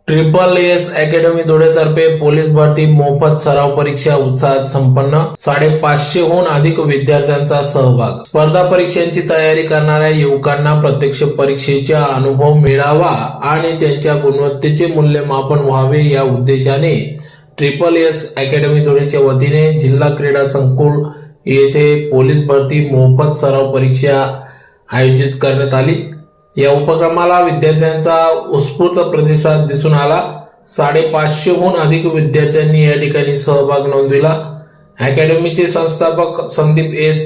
SSS academy धुळेतर्फे police भरती मोफत सराव परीक्षा उत्साहात संपन्न. 550हून अधिक विद्यार्थ्यांचा सहभाग. स्पर्धा परीक्षांची तयारी करणाऱ्या युवकांना प्रत्यक्ष परीक्षेचा अनुभव मिळावा आणि त्यांच्या गुणवत्तेचे मूल्यमापन व्हावे या उद्देशाने SSS अकॅडमी धुळेच्या वतीने जिल्हा क्रीडा संकुल येथे पोलीस भरती मोफत सराव परीक्षा आयोजित करण्यात आली. या उपक्रमाला विद्यार्थ्यांचा उत्स्फूर्त प्रतिसाद दिसून आला. 550हून अधिक विद्यार्थ्यांनी या ठिकाणी सहभाग नोंदविला. अकॅडमीचे संस्थापक संदीप एस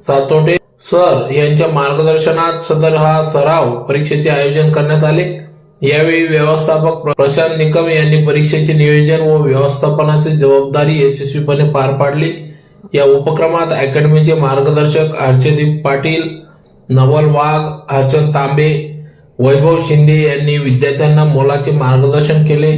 सातोटे सर यांच्या मार्गदर्शनात सदर हा सराव परीक्षेचे आयोजन करण्यात आले. यावेळी व्यवस्थापक प्रशांत निकम यांनी परीक्षेचे नियोजन व व्यवस्थापनाची जबाबदारी यशस्वीपणे पार पाडली. या उपक्रमात अकॅडमीचे मार्गदर्शक हर्षदीप पाटील, नवल वाघ, हर्षल तांबे, वैभव शिंदे यांनी विद्यार्थ्यांना मोलाचे मार्गदर्शन केले.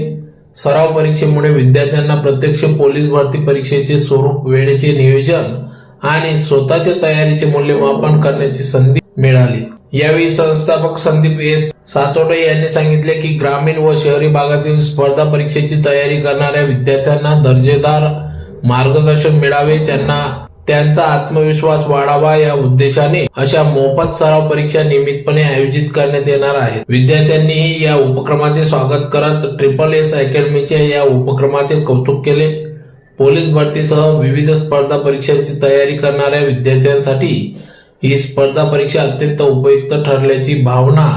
सराव परीक्षेमुळे विद्यार्थ्यांना प्रत्यक्ष पोलीस भरती परीक्षेचे स्वरूप, वेळेचे नियोजन आणि स्वतःच्या तयारीचे मूल्यमापन करण्याची संधी मिळाली. यावेळी संस्थापक संदीप एस सातोटे यांनी सांगितले की ग्रामीण व शहरी भागातील स्पर्धा परीक्षेची तयारी करणाऱ्या विद्यार्थ्यांना दर्जेदार मार्गदर्शन मिळावे, त्यांचा आत्मविश्वास वाढावा या उद्देशाने अशा मोफत सराव परीक्षा नियमितपणे आयोजित करण्यात येणार आहेत. विद्यार्थ्यांनीही या उपक्रमाचे स्वागत करत SSS अकॅडमीच्या या उपक्रमाचे कौतुक केले. पोलीस भरतीसह विविध स्पर्धा परीक्षांची तयारी करणाऱ्या विद्यार्थ्यांसाठी ही स्पर्धा परीक्षा अत्यंत उपयुक्त ठरल्याची भावना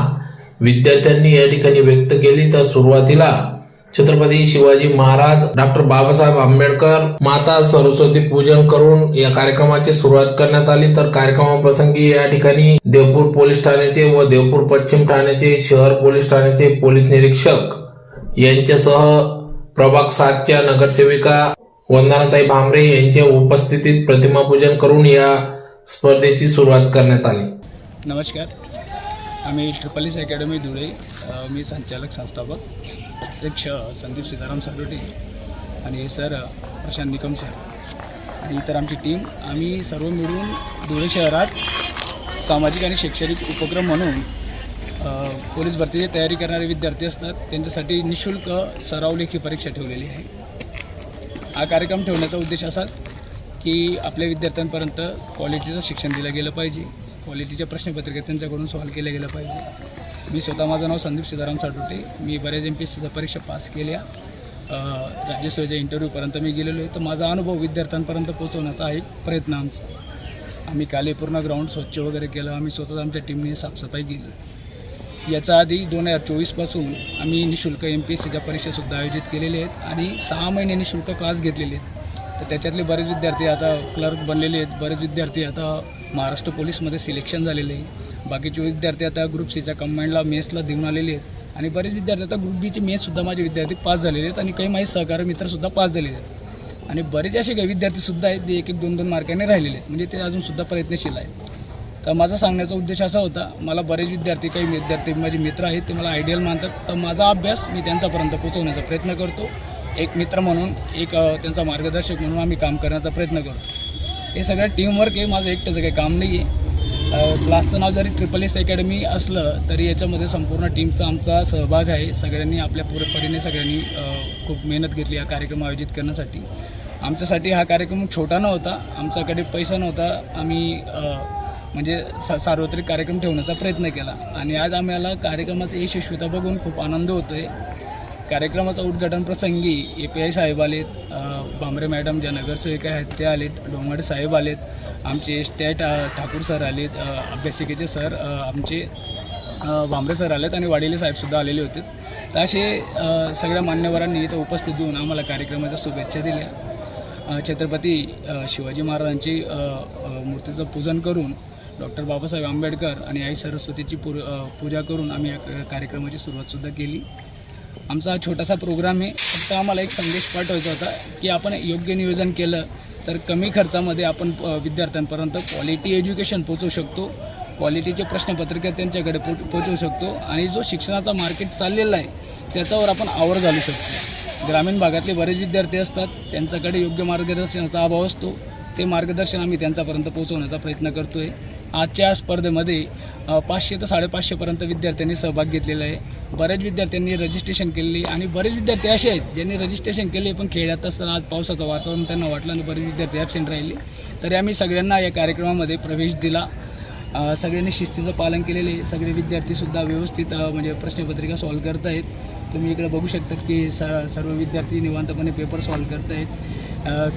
विद्यार्थ्यांनी या ठिकाणी व्यक्त केली. तर सुरुवातीला छत्रपती शिवाजी महाराज, डॉक्टर बाबासाहेब आंबेडकर, माता सरस्वती पूजन करून या कार्यक्रमाची सुरुवात करण्यात आली. तर कार्यक्रमाप्रसंगी या ठिकाणी देवपूर पोलीस ठाण्याचे व देवपूर पश्चिम ठाण्याचे, शहर पोलीस ठाण्याचे पोलीस निरीक्षक यांच्यासह प्रभाग 7च्या नगरसेविका वंदनाताई भामरे यांच्या उपस्थितीत प्रतिमा पूजन करून या स्पर्धेची सुरुवात करण्यात आली. नमस्कार, आम्ही SSS अकॅडमी धुळे, मी संचालक संस्थापक संदीप सीताराम सातोटे आणि सर प्रशांत निकम सर आणि इतर आमची टीम, आम्ही सर्व मिळून धुळे शहरात सामाजिक आणि शैक्षणिक उपक्रम म्हणून पोलीस भरतीची तयारी करणारे विद्यार्थी असतात त्यांच्यासाठी निःशुल्क सराव लेखी परीक्षा ठेवलेली आहे. हा कार्यक्रम ठेवण्याचा उद्देश असाच की आपल्या विद्यार्थ्यांपर्यंत क्वालिटीचं शिक्षण दिलं गेलं पाहिजे, क्वालिटीच्या प्रश्नपत्रिका त्यांच्याकडून सॉल्व्ह केल्या गेल्या पाहिजे. मी स्वतः, माझं नाव संदीप सीताराम सातोटे, मी बऱ्याच MPSCच्या परीक्षा पास केल्या, राज्यसेवेच्या इंटरव्ह्यूपर्यंत मी गेलेलो आहे. तर माझा अनुभव विद्यार्थ्यांपर्यंत पोहोचवण्याचा एक प्रयत्न आमचा. आम्ही काल पूर्ण ग्राउंड स्वच्छ वगैरे केलं, आम्ही स्वतः आमच्या टीमने साफसफाई केली. याच्या आधी 2024पासून आम्ही निःशुल्क MPSCच्या परीक्षासुद्धा आयोजित केलेल्या आहेत आणि 6 महिने निःशुल्क क्लास घेतलेले आहेत. तर त्याच्यातले बरेच विद्यार्थी आता क्लर्क बनलेले आहेत, बरेच विद्यार्थी आता महाराष्ट्र पोलीसमध्ये सिलेक्शन झालेले आहे, बाकीचे विद्यार्थी आता ग्रुप Cच्या कंबाईंडला मेसला देऊन आलेले आहेत आणि बरेच विद्यार्थी आता ग्रुप Bची मेससुद्धा माझे विद्यार्थी पास झालेले आहेत आणि काही माझे सहकारी मित्रसुद्धा पास झालेले आहेत आणि बरेच असे काही विद्यार्थीसुद्धा आहेत ते 1-1, 2-2 मार्काने राहिलेले आहेत, म्हणजे ते अजूनसुद्धा प्रयत्नशील आहेत. तर माझा सांगण्याचा उद्देश असा होता, मला बरेच विद्यार्थी, काही विद्यार्थी माझे मित्र आहेत, ते मला आयडियल मानतात, तर माझा अभ्यास मी त्यांच्यापर्यंत पोहोचवण्याचा प्रयत्न करतो. एक मित्र म्हणून, एक त्यांचा मार्गदर्शक म्हणून आम्ही काम करण्याचा प्रयत्न करतो. हे सगळं टीमवर्क आहे, माझं एकट्याचं काही काम नाही आहे. क्लासचं नाव जरी SSS अकॅडमी असलं तरी याच्यामध्ये संपूर्ण टीमचा आमचा सहभाग आहे. सगळ्यांनी आपल्या परीने सगळ्यांनी खूप मेहनत घेतली हा कार्यक्रम आयोजित करण्यासाठी. आमच्यासाठी हा कार्यक्रम छोटा नव्हता, आमच्याकडे पैसा नव्हता, आम्ही म्हणजे सार्वत्रिक कार्यक्रम ठेवण्याचा प्रयत्न केला आणि आज आम्हाला कार्यक्रमाची यशस्वीता बघून खूप आनंद होतो आहे. कार्यक्रमाचा उद्घाटन प्रसंगी API साहेब आलेत, भामरे मॅडम ज्या नगरसेविका आहेत त्या आलेत, डोंगाडे साहेब आलेत, आमचे स्टॅट ठाकूर सर आलेत, अभ्यासिकेचे सर आमचे भामरे सर आलेत आणि वाडिले साहेबसुद्धा आलेले होते. तर असे सगळ्या मान्यवरांनी इथं उपस्थित देऊन आम्हाला कार्यक्रमाच्या शुभेच्छा दिल्या. छत्रपती शिवाजी महाराजांची मूर्तीचं पूजन करून, डॉक्टर बाबासाहेब आंबेडकर आणि आई सरस्वतीची पूजा करून आम्ही या कार्यक्रमाची सुरुवातसुद्धा केली. आमचा छोटासा प्रोग्राम आहे, फक्त आम्हाला एक संदेश पाठवायचा होता की आपण योग्य नियोजन केलं तर कमी खर्चामध्ये आपण विद्यार्थ्यांपर्यंत क्वालिटी एज्युकेशन पोचवू शकतो, क्वालिटीचे प्रश्नपत्रिका त्यांच्याकडे पोचवू शकतो आणि जो शिक्षणाचा मार्केट चाललेला आहे त्याच्यावर आपण आवर घालू शकतो. ग्रामीण भागातले बरेच विद्यार्थी असतात, त्यांच्याकडे योग्य मार्गदर्शनाचा अभाव असतो, ते मार्गदर्शन आम्ही त्यांच्यापर्यंत पोहोचवण्याचा प्रयत्न करतो आहे. आजच्या स्पर्धेमध्ये 500 ते 550पर्यंत विद्यार्थ्यांनी सहभाग घेतलेला आहे. बऱ्याच विद्यार्थ्यांनी रजिस्ट्रेशन केलेली आणि बरेच विद्यार्थी असे आहेत ज्यांनी रजिस्ट्रेशन केले पण खेड्यात असताना आज पावसाचं वातावरण त्यांना वाटलं आणि बरेच विद्यार्थी ॲबसेंट राहिले. तरी आम्ही सगळ्यांना या कार्यक्रमामध्ये प्रवेश दिला. सगळ्यांनी शिस्तीचं पालन केलेले. सगळे विद्यार्थीसुद्धा व्यवस्थित म्हणजे प्रश्नपत्रिका सॉल्व करत आहेत. तुम्ही इकडे बघू शकता की सर्व विद्यार्थी निवांतपणे पेपर सॉल्व करत आहेत.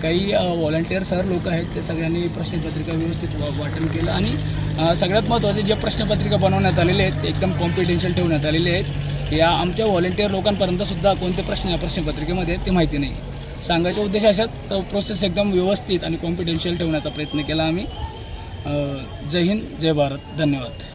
काही व्हॉलंटियर सर लोक आहेत ते सगळ्यांनी प्रश्नपत्रिका व्यवस्थित वाटण केलं आणि सगळ्यात महत्त्वाचे जे प्रश्नपत्रिका बनवण्यात आलेले आहेत ते एकदम कॉन्फिडेन्शियल ठेवण्यात आलेले आहेत. या आमच्या व्हॉलंटियर लोकांपर्यंतसुद्धा कोणते प्रश्न या प्रश्नपत्रिकेमध्ये ते माहिती नाही. सांगायचा उद्देश अशात तर प्रोसेस एकदम व्यवस्थित आणि कॉन्फिडेन्शियल ठेवण्याचा प्रयत्न केला आम्ही. जय हिंद, जय भारत, धन्यवाद.